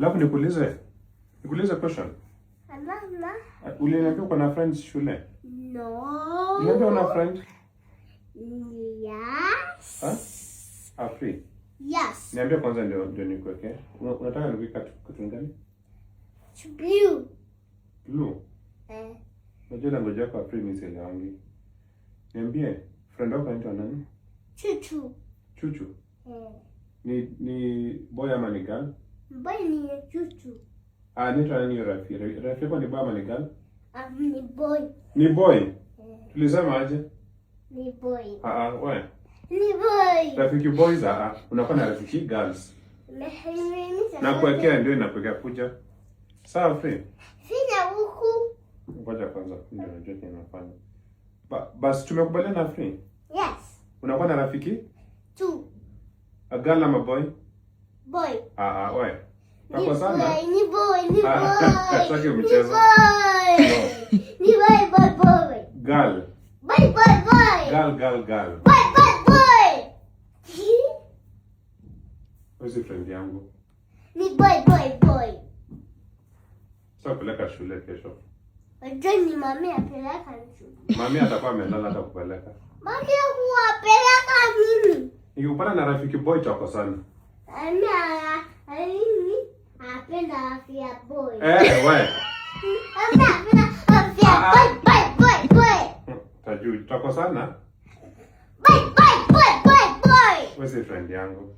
Alafu nikuulize question. Mama. Uliniambia uko na friends shule? No. Uliniambia una friend? Yes. Free. Yes. Niambia kwanza ndio nikuweke. Unataka nikuweke kitu gani? Blue. Blue. Unajua language yako free mimi sielewangi. Niambie friend wako anaitwa nani? Chuchu. Chuchu. Ni boy ama ni girl? Boy ni Chuchu. Anaitwa nani Rafi? Rafi yako ni boy ama ni girl? Ni boy. Ni boy. Tulisema aje? Ni boy. Wewe. Ni boy. Rafiki boys unakuwa na rafiki girls. Na kuwekea ndio inakuwekea kuja. Sawa free. Sina huku. Ngoja kwanza ndio najua kinafanya. Bas tumekubaliana free? Yes. Unakuwa na rafiki? 2. A girl ama boy? Boy. Wewe. Kwa sana? Ni boy. Sasa mchezo. Ni boy. Girl. Boy. Girl. Boy. Wewe friend yangu. Ni boy. Sasa peleka shule kesho. Wajani mami apeleka shule. Mami atakuwa amelala hata kupeleka. Mami huwapeleka mimi. Nikikupata na rafiki boy chako sana. Mimi napenda afya boy. Wewe. Napenda afya boy. Tajui chako sana. Boy. Wewe friend yangu.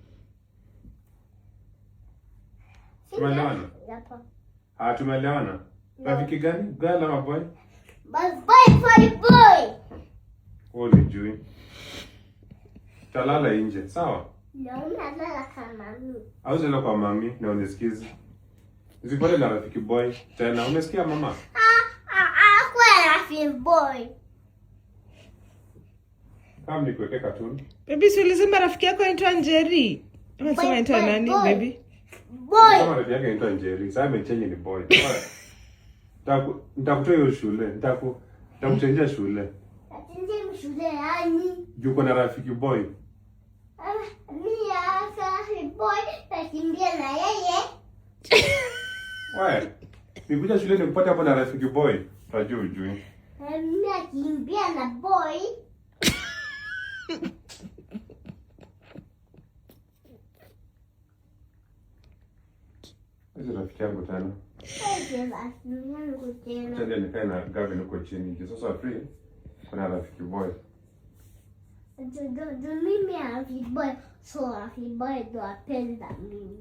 Tumeelewana? Tumeelewana. Rafiki gani? Girl ama boy? Boy. Unijui. Talala nje, sawa? Nalala kama mami. Auze kwa mami na unisikize. Usipate na rafiki boy. Tena umesikia mama? Kwa rafiki boy. Kama nikuweke cartoon. Baby, si ulisema rafiki yako anaitwa Njeri? Unasema anaitwa nani, baby? Boy. Kama rafiki yako anaitwa Njeri, sasa amechange ni boy. Nitakutoa hiyo shule. Nitakuchangia shule. Nitakuchangia shule yani. Yuko na rafiki boy. Mimi rafiki boy nakimbia na yeye. Wewe. Nikuja shule nikupata hapo na rafiki boy. Tajua ujui. Mimi nakimbia na boy. Hizo rafiki yangu tena. Tende nikae na Gavin huko chini. Sasa free. Kuna rafiki boy. Mimi rafiki boy. So rafiki boy ndo apenda mimi.